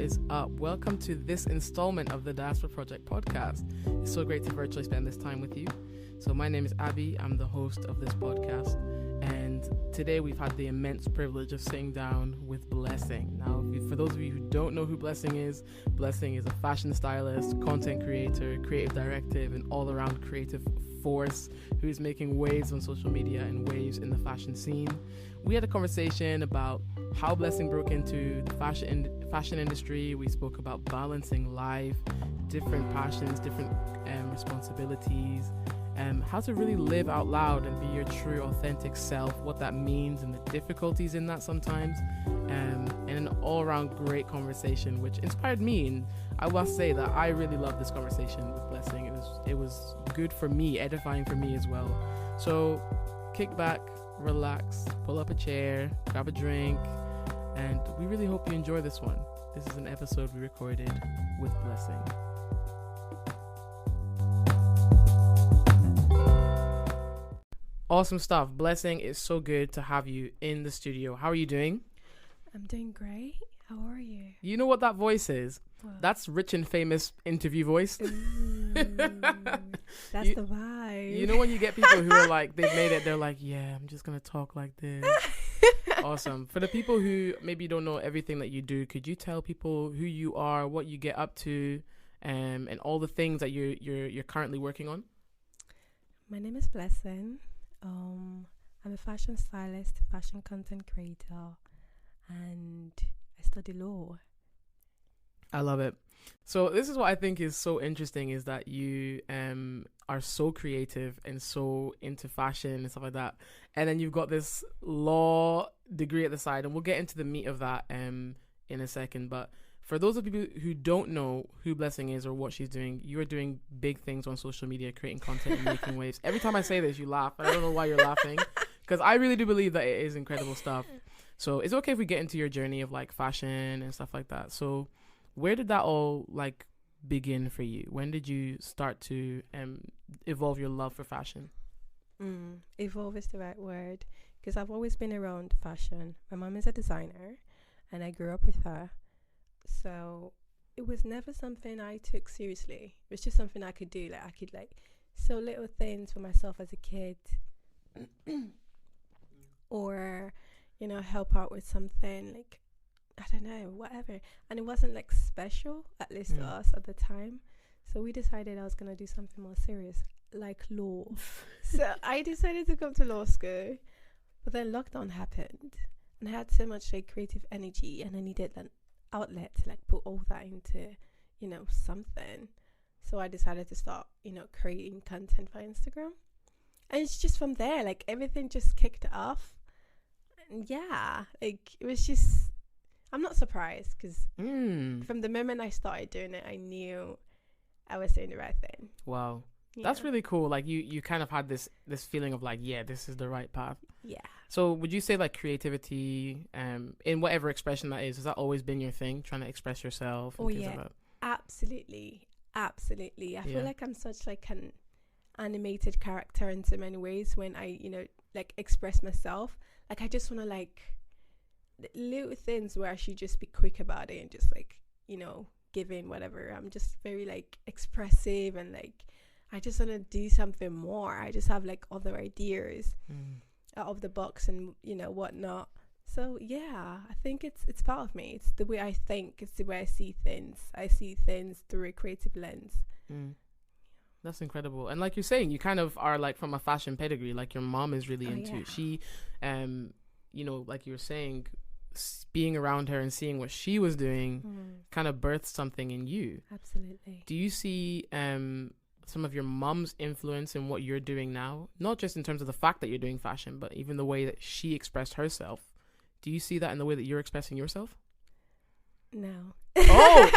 is up? Welcome to this installment of the Diaspora Project podcast. It's so great to virtually spend this time with you. So my name is Abby. I'm the host of this podcast. And today we've had the immense privilege of sitting down with Blessing. Now, for those of you who don't know who Blessing is a fashion stylist, content creator, creative directive, and all-around creative force who is making waves on social media and waves in the fashion scene. We had a conversation about how Blessing broke into the fashion industry. We spoke about balancing life, different passions, different responsibilities, how to really live out loud and be your true, authentic self, what that means and the difficulties in that sometimes, and an all-around great conversation which inspired me. And I must say that I really loved this conversation with Blessing. It was good for me, edifying for me as well. So kick back, relax, pull up a chair, grab a drink, and we really hope you enjoy this one. This is an episode we recorded with Blessing. Awesome stuff. Blessing, it's so good to have you in the studio. How are you doing? I'm doing great. How are you? You know what that voice is? What? That's rich and famous interview voice. Ooh, that's the vibe. You know when you get people who are like, they've made it, they're like, yeah, I'm just going to talk like this. Awesome. For the people who maybe don't know everything that you do, could you tell people who you are, what you get up to, and all the things that you're currently working on? My name is Blessing. I'm a fashion stylist, fashion content creator, and I study law. I love it. So this is what I think is so interesting, is that you are so creative and so into fashion and stuff like that. And then you've got this law degree at the side, and we'll get into the meat of that in a second. But for those of you who don't know who Blessing is or what she's doing, you are doing big things on social media, creating content and making waves. Every time I say this, you laugh. I don't know why you're laughing, because I really do believe that it is incredible stuff. So it's okay if we get into your journey of like fashion and stuff like that. So where did that all like begin for you? When did you start to evolve your love for fashion? Evolve is the right word, because I've always been around fashion. My mom is a designer and I grew up with her. So it was never something I took seriously. It was just something I could do. Like I could like sew little things for myself as a kid or, you know, help out with something like, I don't know, whatever. And it wasn't like special, at least to us at the time. So we decided I was going to do something more serious, like law. So I decided to come to law school. But then lockdown happened and I had so much like creative energy and I needed an outlet to like put all that into, you know, something. So I decided to start, you know, creating content for Instagram. And it's just from there, like everything just kicked off. And yeah, like it was just, I'm not surprised, because from the moment I started doing it, I knew I was doing the right thing. Wow. Yeah. That's really cool. Like you kind of had this feeling of like, yeah, this is the right path. Yeah. So would you say like creativity, in whatever expression that is, has that always been your thing, trying to express yourself? And things like that? Absolutely. I feel like I'm such like an animated character in so many ways when I, you know, like express myself. Like I just want to like little things where I should just be quick about it and just like, you know, give in whatever. I'm just very like expressive and like I just want to do something more. I just have like other ideas out of the box and, you know, whatnot. So yeah, I think it's part of me. It's the way I think. It's the way I see things. I see things through a creative lens. That's incredible. And like you're saying, you kind of are like from a fashion pedigree. Like your mom is really into it. She, you know, like you were saying, being around her and seeing what she was doing kind of birthed something in you. Absolutely. Do you see some of your mom's influence in what you're doing now? Not just in terms of the fact that you're doing fashion, but even the way that she expressed herself. Do you see that in the way that you're expressing yourself? No. Oh!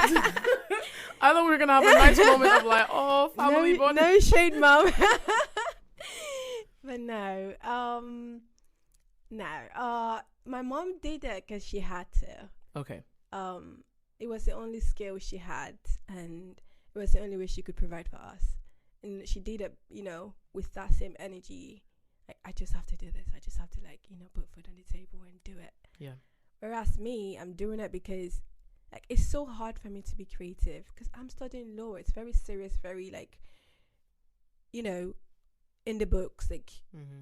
I thought we were going to have a nice moment of like, oh, family bond. No shade, mom. But no. My mom did it because she had to. Okay. It was the only skill she had, and it was the only way she could provide for us. And she did it, you know, with that same energy. Like, I just have to do this. I just have to, like, you know, put food on the table and do it. Yeah. Whereas me, I'm doing it because Like, it's so hard for me to be creative because I'm studying law. It's very serious, very like, you know, in the books. Like,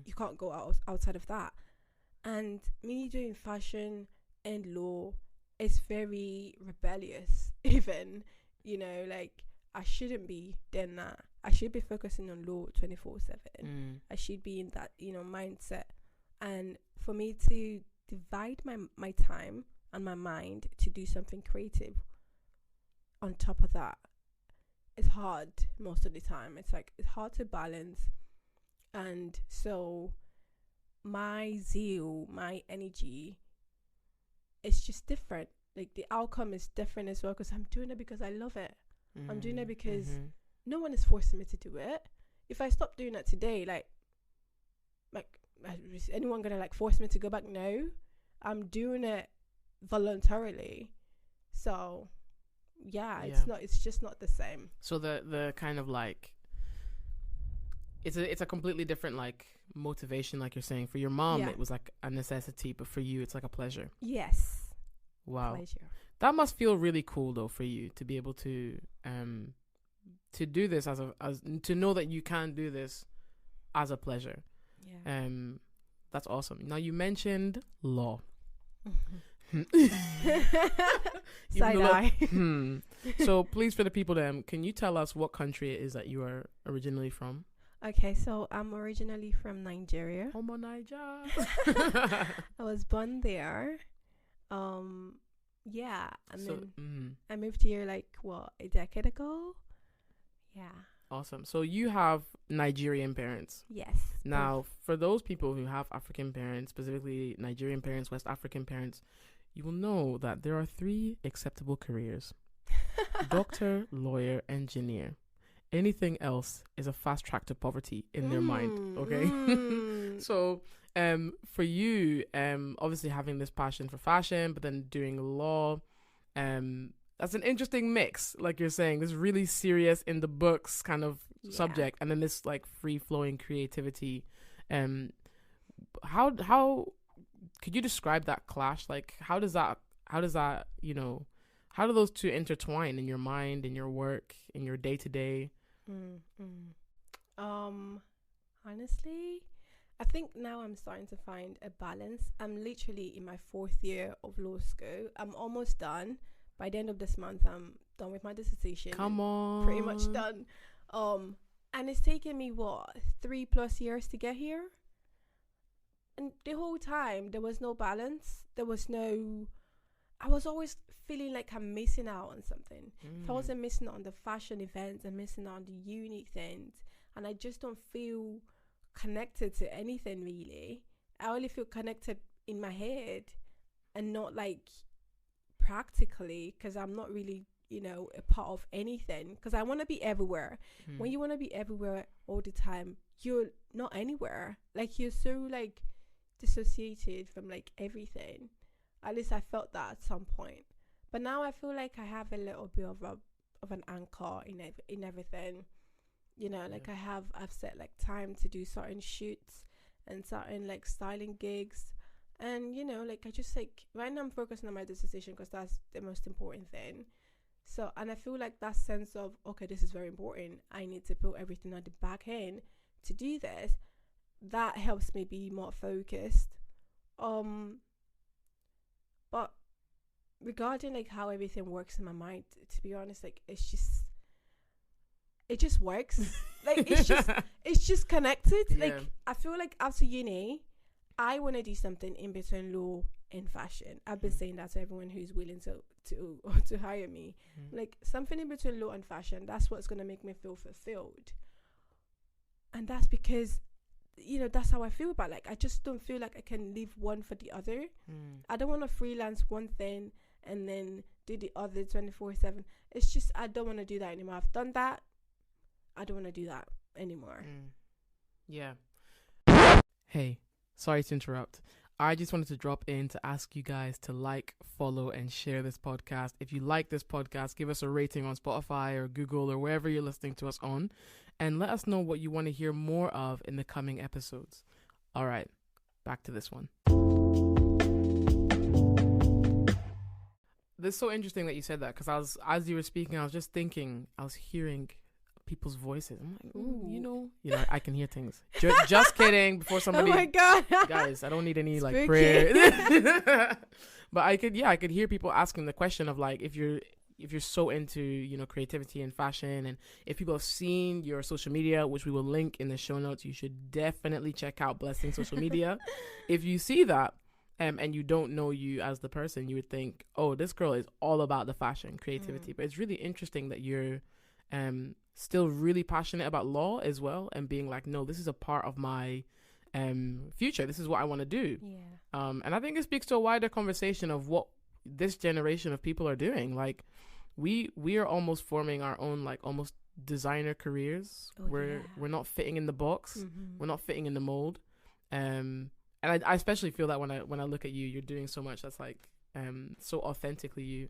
you can't go outside of that. And me doing fashion and law is very rebellious. Even, like, I shouldn't be doing that. I should be focusing on law 24/7. I should be in that, mindset. And for me to divide my time and my mind to do something creative on top of that, it's hard most of the time. It's like, it's hard to balance. And so my zeal, my energy, it's just different. Like, the outcome is different as well, because I'm doing it because I love it. I'm doing it because no one is forcing me to do it. If I stop doing it today, like is anyone gonna like force me to go back? No, I'm doing it voluntarily. So yeah. It's just not the same. So the kind of like, it's a completely different like motivation, like you're saying. For your mom, it was like a necessity, but for you, it's like a pleasure. Yes. Wow. Pleasure. That must feel really cool though for you to be able to do this as to know that you can do this as a pleasure. Yeah. That's awesome. Now, you mentioned law. Side eye. So please, for the people can you tell us what country it is that you are originally from? Okay, so I'm originally from Nigeria. Homo Niger. I was born there. Yeah, and then I moved here like a decade ago. Yeah. Awesome. So you have Nigerian parents. Yes. Now, for those people who have African parents, specifically Nigerian parents, West African parents, you will know that there are 3 acceptable careers: doctor, lawyer, engineer. Anything else is a fast track to poverty in their mind. Okay. So for you, obviously having this passion for fashion, but then doing law, that's an interesting mix. Like you're saying, this really serious in the books kind of subject, and then this like free flowing creativity. How could you describe that clash? Like, how does that how do those two intertwine in your mind, in your work, in your day to day? Honestly, I think now I'm starting to find a balance. I'm literally in my 4th year of law school. I'm almost done. By the end of this month, I'm done with my dissertation. Come on. Pretty much done. And it's taken me 3+ years to get here. And the whole time there was no balance. I was always feeling like I'm missing out on something. If I wasn't missing out on the fashion events, I'm missing out on the unique things. And I just don't feel connected to anything really. I only feel connected in my head and not like practically, because I'm not really, a part of anything, because I want to be everywhere. When you want to be everywhere all the time, you're not anywhere. Like, you're so like dissociated from like everything. At least I felt that at some point. But now I feel like I have a little bit of an anchor in everything. I've set like time to do certain shoots and certain like styling gigs. And, I just like, right now I'm focusing on my dissertation because that's the most important thing. So, and I feel like that sense of, okay, this is very important. I need to put everything at the back end to do this. That helps me be more focused. But regarding like how everything works in my mind, to be honest, like it just works. Like it's just connected. Yeah. Like I feel like after uni, I want to do something in between law and fashion. I've been saying that to everyone who's willing to hire me. Like something in between law and fashion. That's what's gonna make me feel fulfilled. And that's because, that's how I feel about I just don't feel like I can leave one for the other. I don't want to freelance one thing and then do the other 24/7. It's just, I don't want to do that anymore. I've done that. I don't want to do that anymore. Yeah. Hey, sorry to interrupt. I just wanted to drop in to ask you guys to like, follow, and share this podcast. If you like this podcast, give us a rating on Spotify or Google or wherever you're listening to us on. And let us know what you want to hear more of in the coming episodes. All right, back to this one. That's so interesting that you said that, because as you were speaking, I was just thinking, I was hearing people's voices. I'm like, ooh, I can hear things. Just kidding. Before somebody, oh my God, guys, I don't need any like Spooky. prayer. But I could hear people asking the question of like, if you're so into, creativity and fashion, and if people have seen your social media, which we will link in the show notes, you should definitely check out Blessing social media. If you see that, and you don't know you as the person, you would think, oh, this girl is all about the fashion, creativity. But it's really interesting that you're still really passionate about law as well, and being like, no, this is a part of my future. This is what I want to do. Yeah. And I think it speaks to a wider conversation of what this generation of people are doing. Like, we are almost forming our own, like, almost designer careers. We're not fitting in the box. Mm-hmm. We're not fitting in the mold. And I especially feel that when I look at you, you're doing so much that's like so authentically you.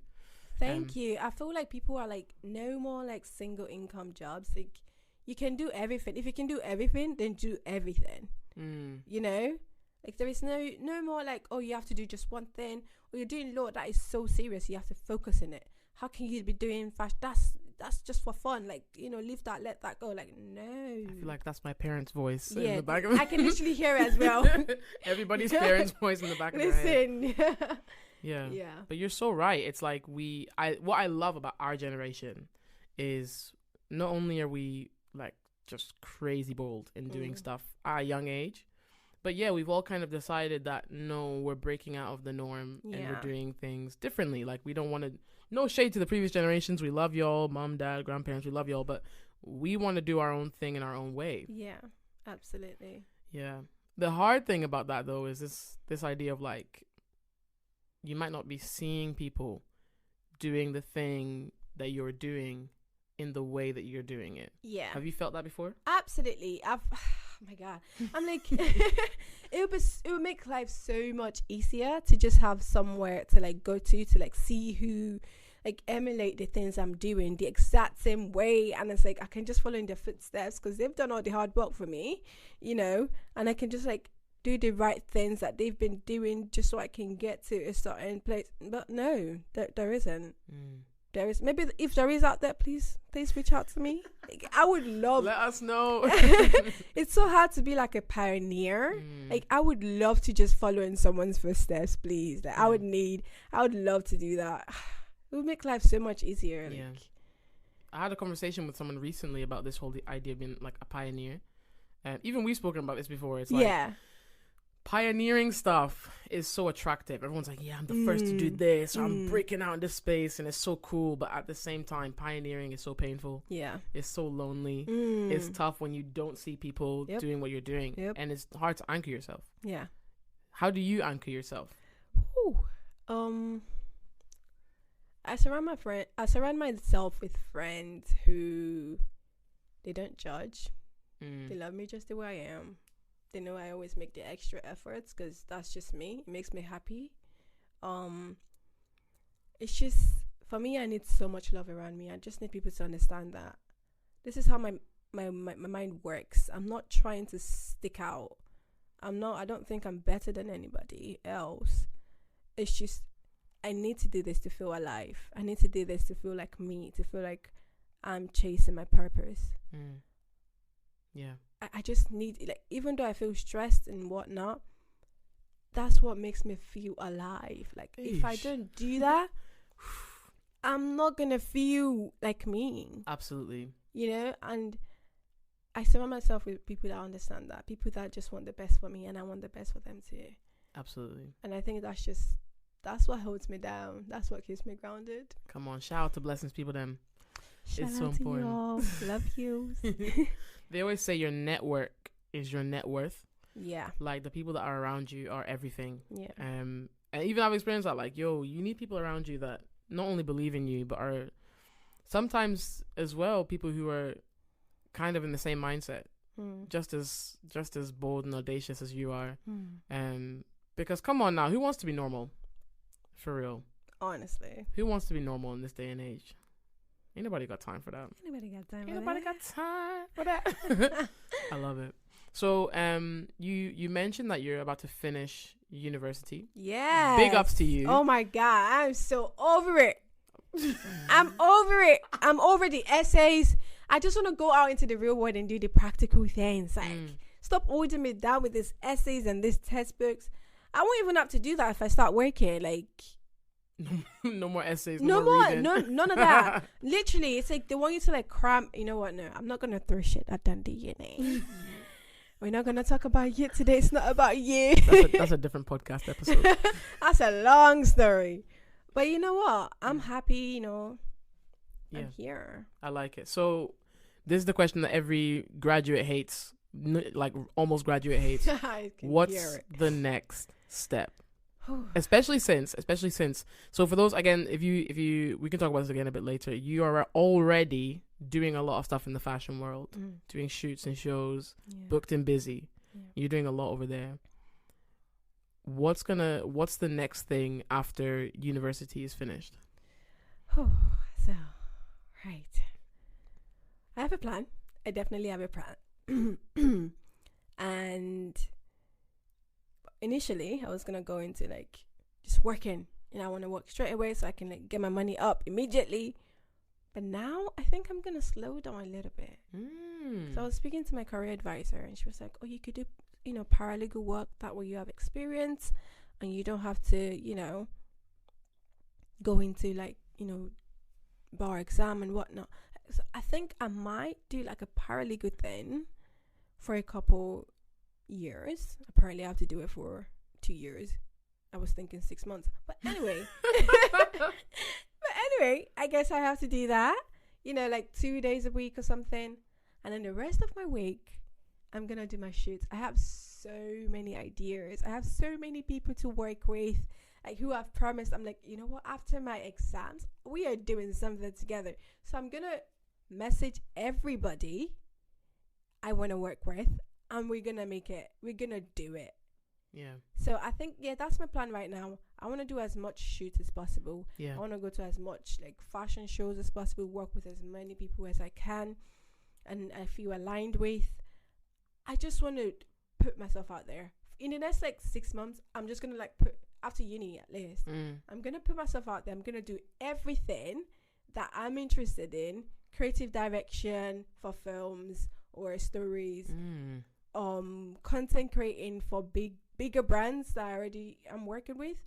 Thank you. I feel like people are like, no more like single income jobs. Like, you can do everything. If you can do everything, then do everything. Like, there is no more like, oh, you have to do just one thing, or you're doing law that is so serious, you have to focus in it. How can you be doing fashion? That's just for fun. Like, leave that, let that go. Like, no. I feel like that's my parents' voice in the back of I can literally hear it as well. Everybody's parents' voice in the back of their head. Listen. Yeah. But you're so right. It's like what I love about our generation is not only are we like just crazy bold in doing stuff at a young age, but we've all kind of decided that no, we're breaking out of the norm and we're doing things differently. Like, we don't want to, no shade to the previous generations. We love y'all, mom, dad, grandparents. We love y'all, but we want to do our own thing in our own way. Yeah, absolutely. Yeah. The hard thing about that though is this idea of like, you might not be seeing people doing the thing that you're doing in the way that you're doing it. Yeah. Have you felt that before? Absolutely. Oh my God. I'm like, it would make life so much easier to just have somewhere to like go to like see who like emulate the things I'm doing the exact same way. And it's like, I can just follow in their footsteps because they've done all the hard work for me, and I can just like do the right things that they've been doing just so I can get to a certain place. But no, there isn't. There is, maybe if there is out there, please reach out to me. Like, I would love. Let us know. It's so hard to be like a pioneer. Like, I would love to just follow in someone's footsteps, please. Like, I would love to do that. It would make life so much easier. Yeah. Like, I had a conversation with someone recently about this whole idea of being like a pioneer. And even we've spoken about this before. It's like, pioneering stuff is so attractive. Everyone's like, yeah, I'm the first to do this, or I'm breaking out in this space, and it's so cool. But at the same time, pioneering is so painful. Yeah, it's so lonely. It's tough when you don't see people doing what you're doing, and it's hard to anchor yourself. Yeah. How do you anchor yourself? I surround myself with friends who they don't judge. They love me just the way I am. They know I always make the extra efforts because that's just me. It makes me happy. It's just, for me, I need so much love around me. I just need people to understand that this is how my mind works. I'm not trying to stick out. I don't think I'm better than anybody else. It's just, I need to do this to feel alive. I need to do this to feel like me, to feel like I'm chasing my purpose. Yeah. I just need, like, even though I feel stressed and whatnot, that's what makes me feel alive. Like, if I don't do that, I'm not going to feel like me. Absolutely. And I surround myself with people that understand that, people that just want the best for me, and I want the best for them too. Absolutely. And I think that's what holds me down. That's what keeps me grounded. Come on, shout out to Blessings people then. Shout out so important. Y'all. Love you. They always say your network is your net worth. Yeah. Like, the people that are around you are everything. Yeah. And even I've experienced that, like, you need people around you that not only believe in you, but are sometimes as well people who are kind of in the same mindset, just as bold and audacious as you are. Because come on now, who wants to be normal? For real. Honestly. Who wants to be normal in this day and age? Ain't nobody got time for that. Ain't nobody got time for that. I love it. So, you mentioned that you're about to finish university. Yeah. Big ups to you. Oh my God, I'm so over it. I'm over it. I'm over the essays. I just want to go out into the real world and do the practical things. Like, stop holding me down with these essays and these textbooks. I won't even have to do that if I start working. Like, no more essays. No more more. reading. None of that. Literally, it's like they want you to like cram. You know what? No, I'm not gonna throw shit at Dundee. You know. We're not gonna talk about you today. It's not about you. That's a different podcast episode. That's a long story. But you know what? I'm happy. You know. Yeah. I'm here. I like it. So this is the question that every graduate hates, like almost graduate hates. What's the next step? especially since so for those, again, if you we can talk about this again a bit later, you are already doing a lot of stuff in the fashion world, doing shoots and shows, booked and busy. You're doing a lot over there. What's the next thing after university is finished? So right, I have a plan. I definitely have a plan. And initially I was gonna go into like just working, and I want to work straight away so I can like get my money up immediately. But now I think I'm gonna slow down a little bit. So I was speaking to my career advisor, and she was like, "Oh, you could do, paralegal work. That way you have experience, and you don't have to, go into like, bar exam and whatnot." So I think I might do like a paralegal thing for a couple years. Apparently I have to do it for 2 years. I was thinking 6 months, but anyway. I guess I have to do that, like 2 days a week or something. And then the rest of my week, I'm gonna do my shoots. I have so many ideas. I have so many people to work with, like who I've promised. I'm like, you know what, after my exams we are doing something together. So I'm gonna message everybody I want to work with, and we're gonna make it. We're gonna do it. Yeah. So I think, that's my plan right now. I want to do as much shoot as possible. Yeah. I want to go to as much like fashion shows as possible, work with as many people as I can, and I feel aligned with. I just want to put myself out there. In the next like 6 months, I'm just gonna like put, after uni at least, I'm gonna put myself out there. I'm gonna do everything that I'm interested in, creative direction for films or stories, content creating for bigger brands that I'm working with,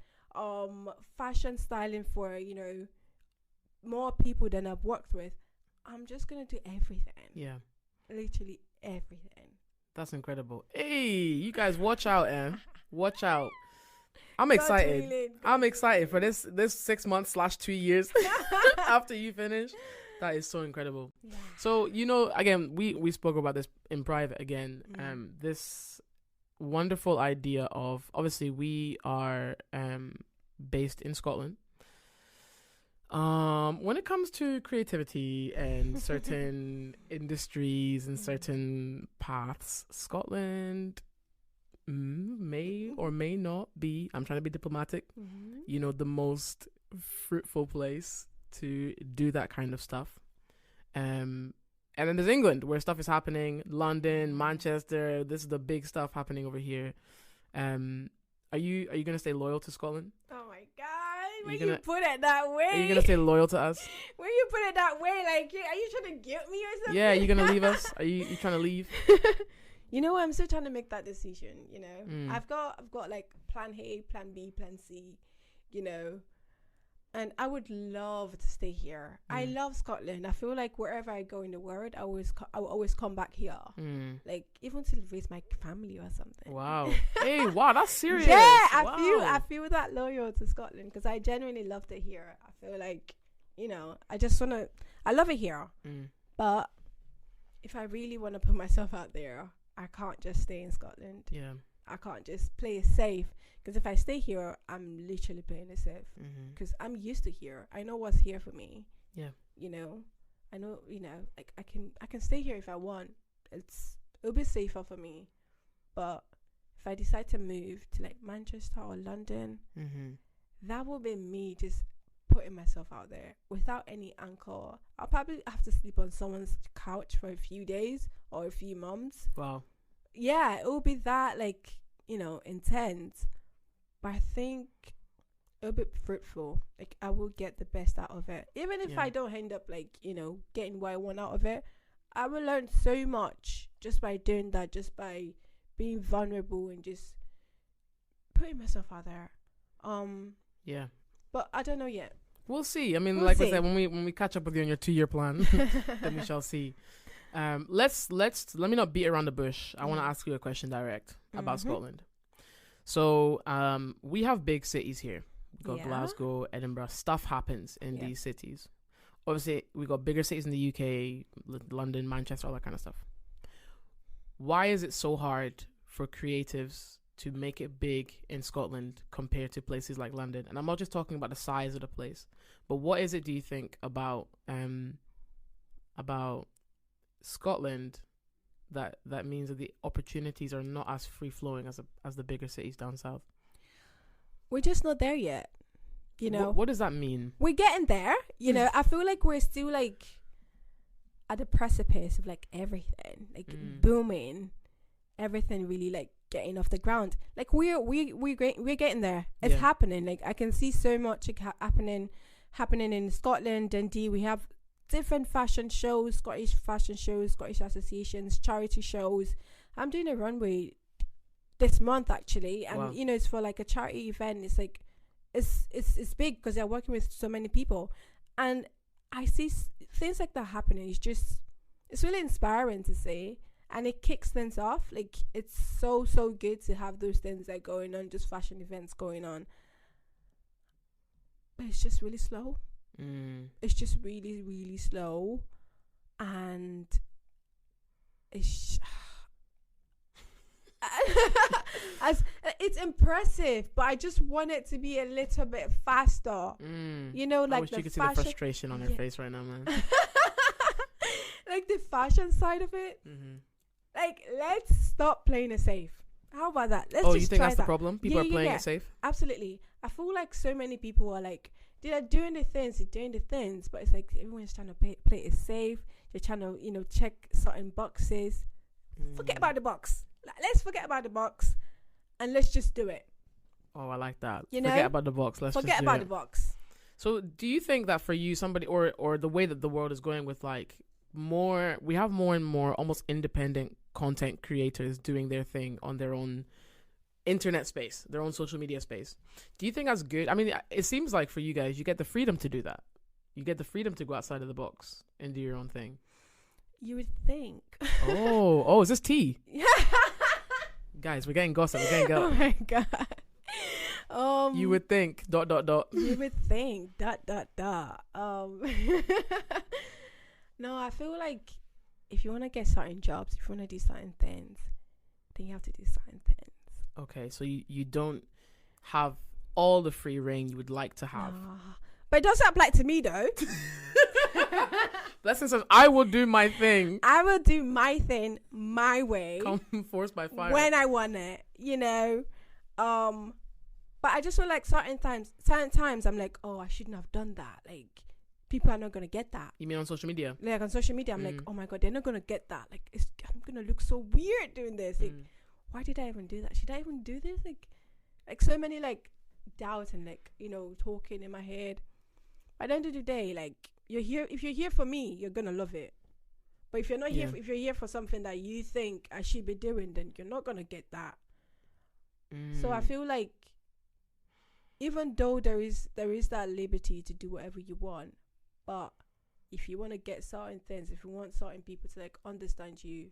fashion styling for more people than I've worked with. I'm just gonna do everything. Yeah, literally everything. That's incredible. Hey, you guys, watch out, watch out. I'm excited. I'm excited for this 6 months / 2 years after you finish. That is so incredible. Yeah. So, again, we spoke about this in private again. This wonderful idea of, obviously we are based in Scotland. When it comes to creativity and certain industries and certain paths, Scotland may or may not be, I'm trying to be diplomatic, the most fruitful place to do that kind of stuff. And then there's England, where stuff is happening. London, Manchester, this is the big stuff happening over here. Are you gonna stay loyal to Scotland? Oh my God, when you put it that way. Are you gonna stay loyal to us? When you put it that way, like, are you trying to guilt me or something? Yeah, you gonna leave us? Are you trying to leave? I'm still trying to make that decision. I've got like plan A, plan B, plan C, and I would love to stay here. I love Scotland. I feel like wherever I go in the world, I will always come back here. Like even to raise my family or something. Wow. Hey, wow, that's serious. Yeah, wow. I feel that loyal to Scotland because I genuinely loved it here. I feel like, I love it here. But if I really want to put myself out there, I can't just stay in Scotland. Yeah. I can't just play it safe, because if I stay here, I'm literally playing it safe, because I'm used to here. I know what's here for me. Yeah. I know, like I can stay here if I want. It'll be safer for me. But if I decide to move to like Manchester or London, that will be me just putting myself out there without any anchor. I'll probably have to sleep on someone's couch for a few days or a few months. Wow. Yeah, it will be that like, intense. but I think it'll be fruitful. Like, I will get the best out of it, even if I don't end up like, getting what I want out of it. I will learn so much just by doing that, just by being vulnerable and just putting myself out there. Yeah. But I don't know yet. We'll see. I mean, We'll like see. I said, when we catch up with you on your 2-year plan, then we shall see. Let me not beat around the bush. I want to ask you a question direct about Scotland. So, we have big cities here. We got Glasgow, Edinburgh. Stuff happens in these cities. Obviously, we got bigger cities in the UK, London, Manchester, all that kind of stuff. Why is it so hard for creatives to make it big in Scotland compared to places like London? And I'm not just talking about the size of the place, but what is it, do you think, about Scotland that means that the opportunities are not as free flowing as the bigger cities down south? We're just not there yet. What does that mean? We're getting there. I feel like we're still like at the precipice of like everything, like booming, everything really like getting off the ground. Like we're getting there. It's happening. Like I can see so much like, happening in Scotland. Dundee, we have different fashion shows, Scottish fashion shows, Scottish associations, charity shows. I'm doing a runway this month actually, and it's for like a charity event. It's like it's big because they're working with so many people, and I see things like that happening. It's really inspiring to see, and it kicks things off. Like it's so good to have those things that are going on, just fashion events going on, but it's just really slow. It's just really, really slow, and it's it's impressive, but I just want it to be a little bit faster. Like I wish you could see the frustration on your face right now, man. Like the fashion side of it. Like, let's stop playing it safe. How about that? Let's just you think try that's that. the problem? People are playing it safe? Absolutely. I feel like so many people are like, they're doing the things, but it's like everyone's trying to play it safe. They're trying to, check certain boxes. Forget about the box. Let's forget about the box and let's just do it. Oh, I like that. Forget about the box. Let's forget just about the box. So do you think that for you, somebody or the way that the world is going with like we have more and more almost independent content creators doing their thing on their own internet space, their own social media space. Do you think that's good? I mean, it seems like for you guys, you get the freedom to do that. You get the freedom to go outside of the box and do your own thing. You would think. Oh, is this tea? Guys, we're getting gossip. Oh my god. You would think. ... You would think. ... No, I feel like if you want to get certain jobs, if you want to do certain things, then you have to do certain things. Okay, so you don't have all the free reign you would like to have. But it doesn't apply to me though. Blessing says, I will do my thing. I will do my thing my way. Come forced by fire. When I want it, But I just feel like certain times I'm like, oh, I shouldn't have done that. Like, people are not going to get that. You mean on social media? Like, on social media, I'm like, oh my God, they're not going to get that. Like, I'm going to look so weird doing this. Like, why did I even do that? Should I even do this? Like so many, like, doubts and, like, talking in my head. By the end of the day, like, if you're here for me, you're going to love it. But if you're not here, if you're here for something that you think I should be doing, then you're not going to get that. So I feel like, even though there is that liberty to do whatever you want, but if you want to get certain things, if you want certain people to, like, understand you,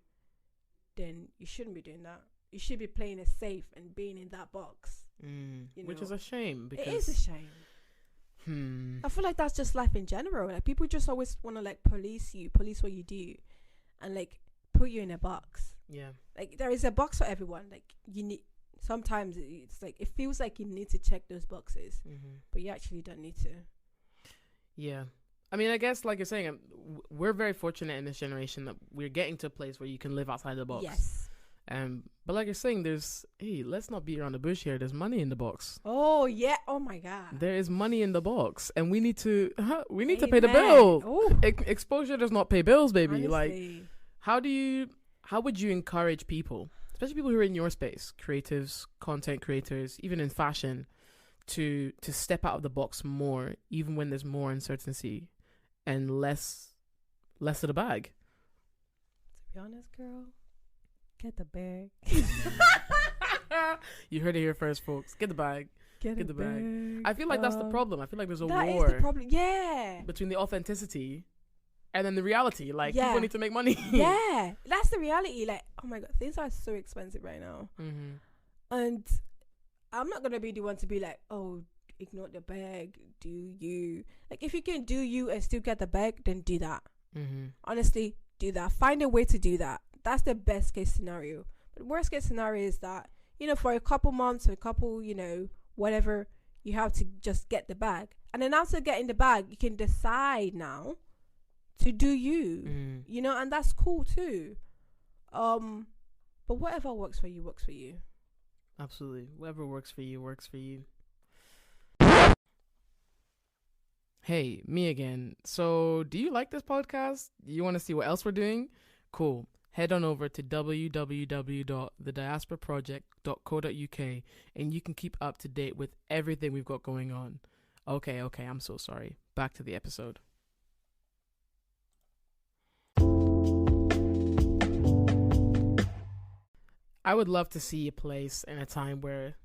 then you shouldn't be doing that. You should be playing it safe and being in that box. Which is a shame. Because it is a shame. I feel like that's just life in general. Like, people just always want to, like, police what you do, and, like, put you in a box. Yeah. Like, there is a box for everyone. Like, you need. Sometimes it's like, it feels like you need to check those boxes, but you actually don't need to. Yeah. I mean, I guess, like you're saying, we're very fortunate in this generation that we're getting to a place where you can live outside the box. Yes. But like you're saying, let's not beat around the bush here. There's money in the box. Oh yeah. Oh my God. There is money in the box, and we need to pay the bill. Exposure does not pay bills, baby. Honestly. Like, how would you encourage people especially people who are in your space, creatives, content creators, even in fashion, to step out of the box more, even when there's more uncertainty and less of the bag. To be honest, girl, get the bag. You heard it here first, folks. Get the bag. Get the bag. I feel like that's the problem. I feel like there's a war. That is the problem. Yeah. Between the authenticity and then the reality. Like, people need to make money. Yeah. That's the reality. Like, oh my God, things are so expensive right now. Mm-hmm. And I'm not going to be the one to be like, oh, ignore the bag. Do you. Like, if you can do you and still get the bag, then do that. Mm-hmm. Honestly, do that. Find a way to do that. That's the best case scenario. But worst case scenario is that, for a couple months or a couple, whatever, you have to just get the bag. And then after getting the bag, you can decide now to do you, and that's cool too. But whatever works for you, works for you. Absolutely. Whatever works for you, works for you. Hey, me again. So, do you like this podcast? You want to see what else we're doing? Cool. Head on over to www.thediasporaproject.co.uk and you can keep up to date with everything we've got going on. Okay, I'm so sorry. Back to the episode. I would love to see a place and a time where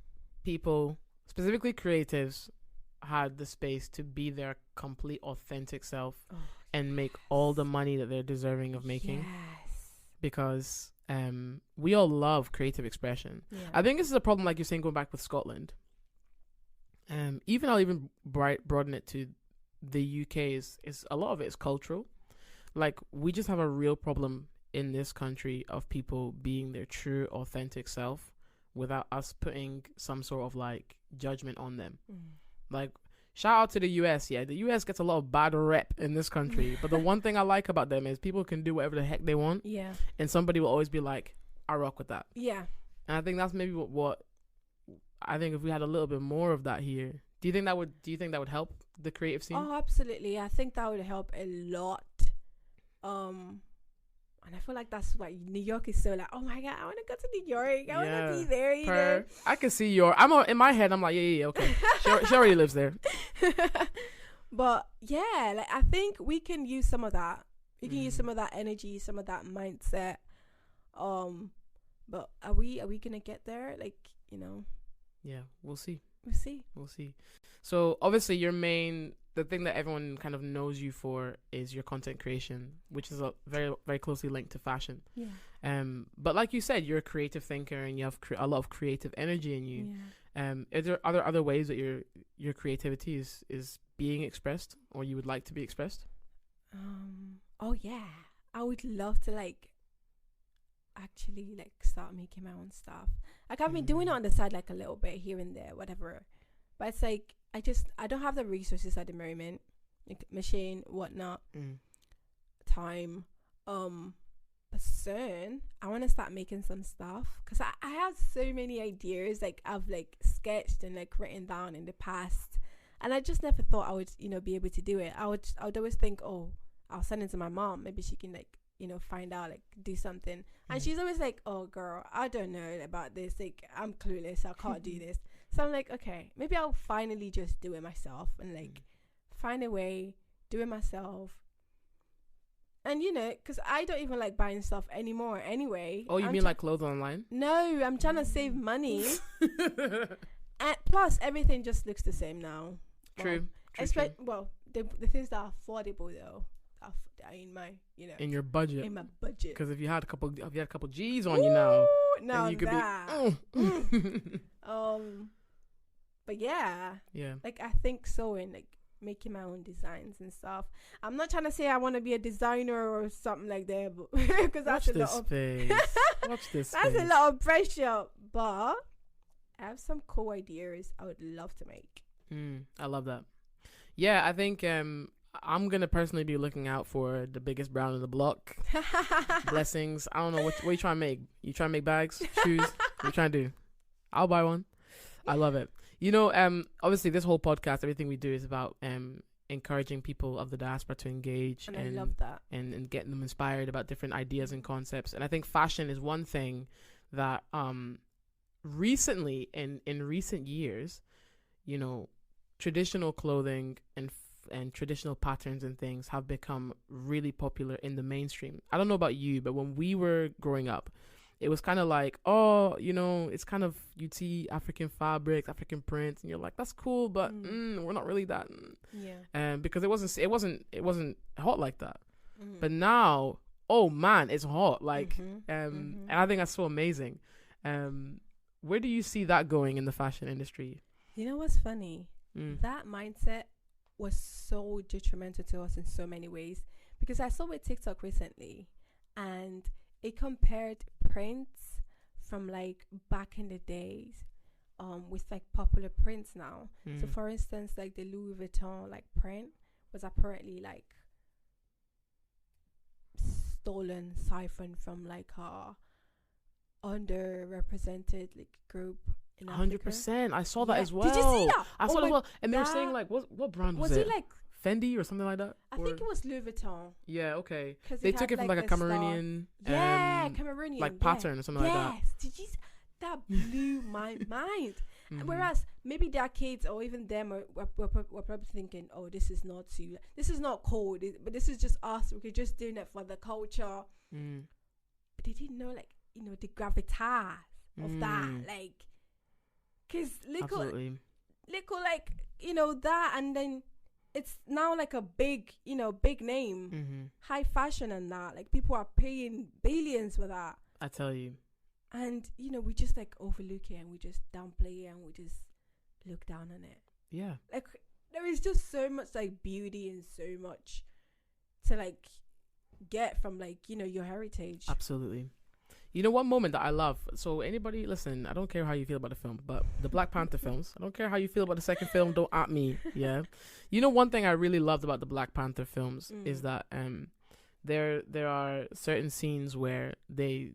people, specifically creatives, had the space to be their complete authentic self and make all the money that they're deserving of making. Yes. Because we all love creative expression. Yeah. I think this is a problem, like you're saying, going back with Scotland. I'll even broaden it to the UK. Is a lot of it is cultural. Like, we just have a real problem in this country of people being their true authentic self without us putting some sort of like judgment on them. Like, shout out to the US. Yeah, the US gets a lot of bad rep in this country, but the one thing I like about them is people can do whatever the heck they want. Yeah, and somebody will always be like, I rock with that. Yeah, and I think that's maybe what I think if we had a little bit more of that here. Do you think that would help the creative scene? Oh, absolutely. I think that would help a lot. And I feel like that's why New York is so like, oh my God, I want to go to New York. I want to be there, know? I can see in my head, I'm like, yeah, okay. She already lives there. But yeah, like, I think we can use some of that. We can use some of that energy, some of that mindset. But are we going to get there? Like, Yeah, we'll see. We'll see. So obviously the thing that everyone kind of knows you for is your content creation, which is a very, very closely linked to fashion. Yeah. But like you said, you're a creative thinker and you have a lot of creative energy in you. Yeah. Are there other ways that your creativity is being expressed, or you would like to be expressed? Oh yeah, I would love to actually start making my own stuff. Like, I've been doing it on the side, like a little bit here and there, whatever. But it's like I don't have the resources at the moment, like machine, whatnot, time. But soon I want to start making some stuff because I have so many ideas. Like, I've sketched and written down in the past, and I just never thought I would be able to do it. I would always think, oh, I'll send it to my mom. Maybe she can find out, do something. And she's always like, oh girl, I don't know about this. Like, I'm clueless. I can't do this. So I'm like, okay, maybe I'll finally just do it myself and find a way, do it myself. And because I don't even like buying stuff anymore anyway. Oh, you mean like clothes online? No, I'm trying to save money. And plus, everything just looks the same now. True. Well, the things that are affordable though, in my in your budget. In my budget. Because if you had a couple G's on you now, then you could be. But yeah. I think sewing, making my own designs and stuff. I'm not trying to say I want to be a designer or something like that, but because that's a lot of Watch this. That's a lot of pressure. But I have some cool ideas I would love to make. I love that. Yeah, I think I'm gonna personally be looking out for the biggest brand in the block. Blessings. I don't know what you trying to make. You trying to make bags, shoes? What you trying to do? I'll buy one. I love it. Obviously this whole podcast, everything we do is about encouraging people of the diaspora to engage and I love that. And getting them inspired about different ideas and concepts. And I think fashion is one thing that recently in recent years, you know, traditional clothing and traditional patterns and things have become really popular in the mainstream. I don't know about you, but when we were growing up, it was kind of like, oh, you know, it's kind of, you'd see African fabrics, African prints, and you're like, that's cool, but we're not really that. Yeah. Because it wasn't hot like that. But now, oh man, it's hot. Like, and I think that's so amazing. Where do you see that going in the fashion industry? You know what's funny? That mindset was so detrimental to us in so many ways, because I saw with TikTok recently, and it compared prints from like back in the days with like popular prints now. So for instance, like the Louis Vuitton like print was apparently like stolen, siphoned from like a underrepresented like group in 100%. I saw that as well. Did you see that? I saw that as well. And they were saying like, what brand was it? Was it like Fendi or something like that? I think it was Louis Vuitton. Yeah, okay. They took it from like a Cameroonian Cameroonian like pattern or something like that. Yes. Did you that blew my mind. Whereas maybe their kids or even them were probably thinking, oh, this is not cool, but this is just us. We're just doing it for the culture. But they didn't know, like, you know, the gravitas of that, like, because little, like, you know, that, and then it's now like a big name, high fashion and that, like people are paying billions for that. I tell you. And, you know, we just like overlook it and we just downplay it and we just look down on it. Yeah. Like there is just so much like beauty and so much to like get from like, you know, your heritage. Absolutely. You know, one moment that I love, so anybody listen, I don't care how you feel about the film, but the Black Panther films, I don't care how you feel about the second film, don't at me. Yeah. You know, one thing I really loved about the Black Panther films is that there are certain scenes where they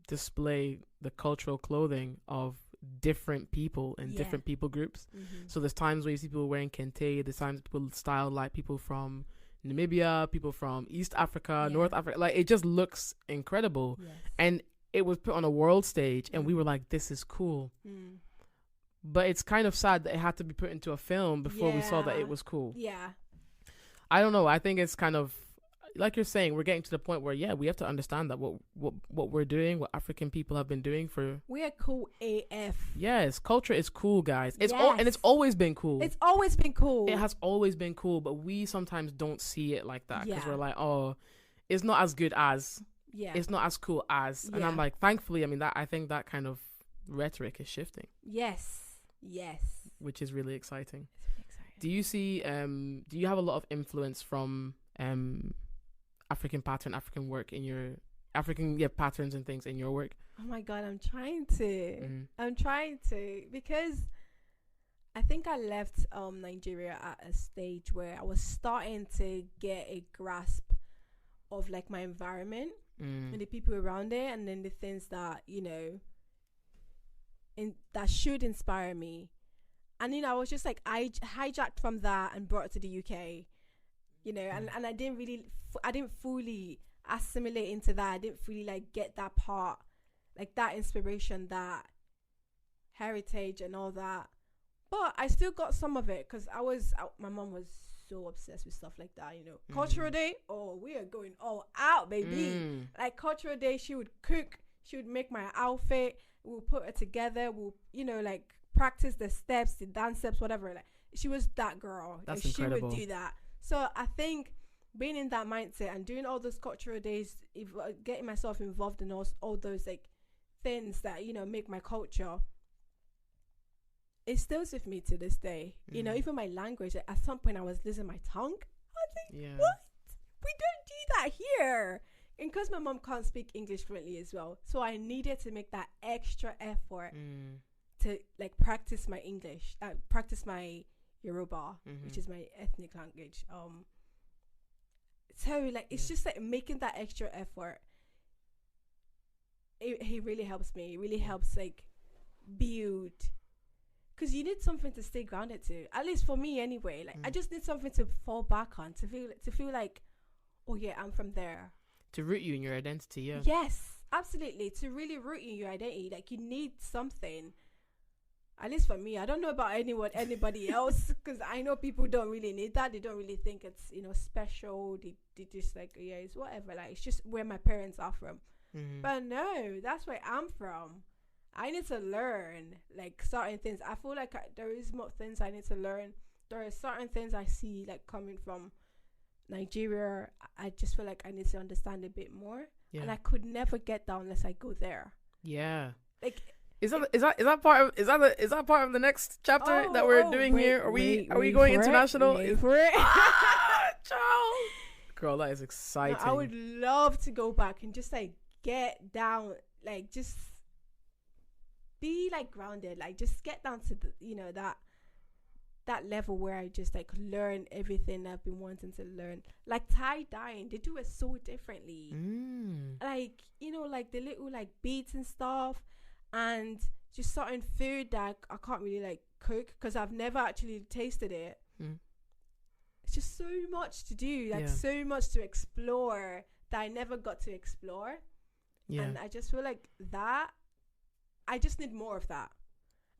display the cultural clothing of different people and different people groups. So there's times where you see people wearing kente, there's times people style like people from Namibia, people from East Africa, North Africa. Like, it just looks incredible. And it was put on a world stage and we were like, this is cool. But it's kind of sad that it had to be put into a film before we saw that it was cool. I don't know. I think it's kind of like you're saying, we're getting to the point where we have to understand that what we're doing, what African people have been doing for, we are cool AF. Yes, culture is cool, guys. It's and it's always been cool. It's always been cool. It has always been cool, but we sometimes don't see it like that because we're like, oh, it's not as good as, it's not as cool as, and I'm like, thankfully, I mean, that I think that kind of rhetoric is shifting. Yes, which is really exciting. It's really exciting. Do you see? Do you have a lot of influence from African work in your African patterns and things in your work? Oh my God, I'm trying to because I think I left Nigeria at a stage where I was starting to get a grasp of like my environment and the people around it, and then the things that, you know, that should inspire me. And, you know, I was just like, I hijacked from that and brought it to the UK, you know, and I didn't fully assimilate into that. I didn't fully like get that part, like that inspiration, that heritage and all that. But I still got some of it because my mom was so obsessed with stuff like that, you know. Cultural Day, oh, we are going all out, baby. Like Cultural Day, she would cook, she would make my outfit, we'll put it together, we'll, you know, like practice the steps, the dance steps, whatever. Like, she was that girl. That's like, incredible. She would do that. So I think being in that mindset and doing all those cultural days, getting myself involved in all those like things that, you know, make my culture, it stays with me to this day. You know, even my language, like, at some point I was losing my tongue. I was like, what? We don't do that here. And because my mom can't speak English fluently as well, so I needed to make that extra effort to like practice my English, practice my Yoruba, which is my ethnic language. So like it's just like making that extra effort. It really helps me. It really helps like build, because you need something to stay grounded to. At least for me, anyway. Like I just need something to fall back on, to feel like, oh yeah, I'm from there. To root you in your identity, yeah. Yes, absolutely. To really root in your identity, like you need something. At least for me, I don't know about anybody else, because I know people don't really need that. They don't really think it's, special. They just like, yeah, it's whatever. Like, it's just where my parents are from. Mm-hmm. But no, that's where I'm from. I need to learn like certain things. I feel like there is more things I need to learn. There are certain things I see like coming from Nigeria. I just feel like I need to understand a bit more. Yeah. And I could never get that unless I go there. Yeah. Like, Is that part of the next chapter that we're doing here? Are we going international? Wait for it. Child. Girl, that is exciting. No, I would love to go back and just like get down, like just be like grounded, like just get down to the, that level where I just like learn everything I've been wanting to learn. Like tie-dyeing, they do it so differently. Like, like the little like beads and stuff, and just certain food that I can't really like cook because I've never actually tasted it. It's just so much to do, like so much to explore that I never got to explore. And I just feel like that I just need more of that.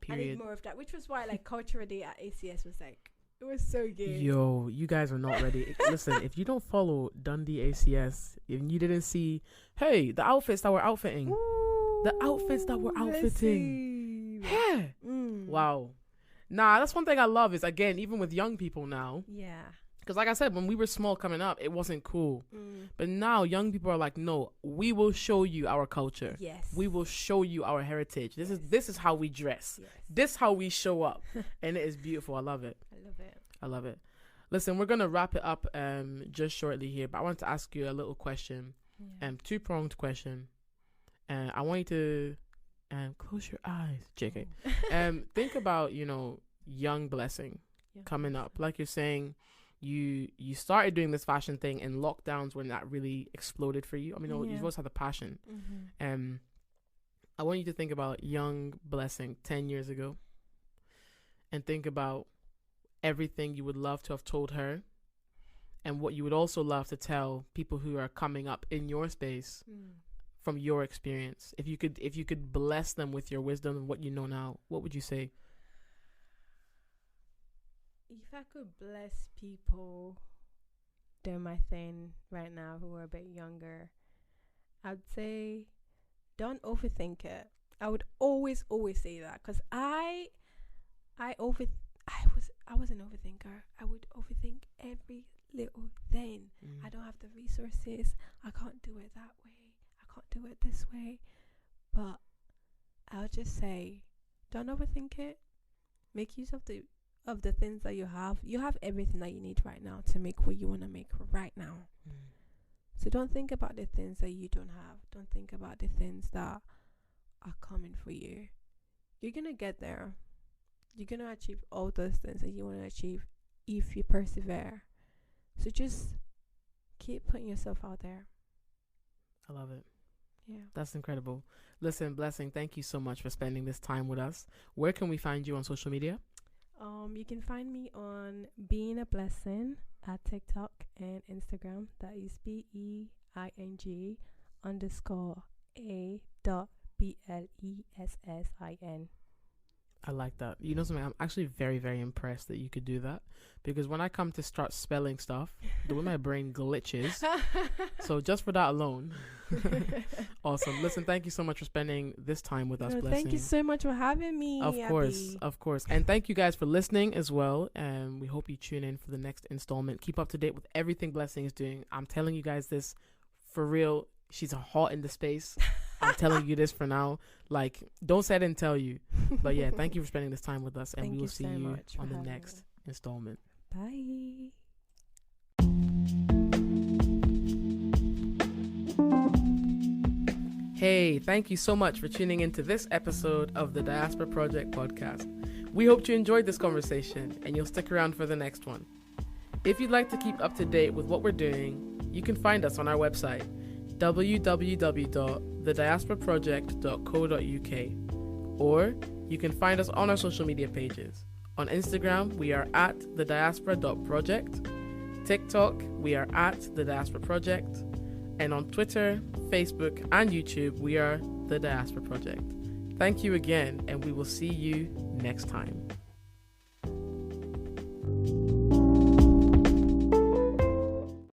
Period. I need more of that, which was why like Cultural Day at ACS was like, it was so good. Yo, you guys are not ready. Listen, if you don't follow Dundee ACS, if you didn't see, hey, the outfits that we're outfitting. Ooh, the outfits that we're outfitting. Yeah. Wow. Nah, that's one thing I love is, again, even with young people now. Yeah. Because like I said, when we were small coming up, it wasn't cool. But now young people are like, no, we will show you our culture. Yes. We will show you our heritage. This is how we dress. Yes. This is how we show up. And it is beautiful. I love it. I love it. Listen, we're going to wrap it up just shortly here. But I want to ask you a little question. Two-pronged question. I want you to close your eyes. JK. Think about, young Blessing coming up. Like you're saying, you started doing this fashion thing in lockdowns when that really exploded for you. I mean, you've always had the passion. I want you to think about young Blessing 10 years ago and think about everything you would love to have told her and what you would also love to tell people who are coming up in your space from your experience. If you could bless them with your wisdom and what you know now, what would you say? If I could bless people doing my thing right now who are a bit younger, I'd say don't overthink it. I would always say that, because I was an overthinker. I would overthink every little thing. I don't have the resources. I can't do it that way. I can't do it this way. But I'll just say, don't overthink it. Make use of the things that you have. You have everything that you need right now to make what you want to make right now. So don't think about the things that you don't have. Don't think about the things that are coming for you. You're going to get there. You're going to achieve all those things that you want to achieve if you persevere. So just keep putting yourself out there. I love it. Yeah. That's incredible. Listen, Blessing, thank you so much for spending this time with us. Where can we find you on social media? You can find me on Being a Blessing at TikTok and Instagram. That is BEING_A.BLESSIN. I like that. You know something? I'm actually very, very impressed that you could do that, because when I come to start spelling stuff, the way my brain glitches. So just for that alone. Awesome. Listen, thank you so much for spending this time with us, Blessing. Thank you so much for having me. Of course. And thank you guys for listening as well. We hope you tune in for the next installment. Keep up to date with everything Blessing is doing. I'm telling you guys this for real. She's hot in the space. I'm telling you this for now. Like, don't say I didn't tell you. But yeah, thank you for spending this time with us, and we will see you on the next installment. Bye. Hey, thank you so much for tuning into this episode of the Diaspora Project podcast. We hope you enjoyed this conversation and you'll stick around for the next one. If you'd like to keep up to date with what we're doing, you can find us on our website, www.thediasporaproject.co.uk, or you can find us on our social media pages. On Instagram, we are at thediaspora.project. TikTok, we are at the Diaspora Project. And on Twitter, Facebook, and YouTube, we are the Diaspora Project. Thank you again, and we will see you next time.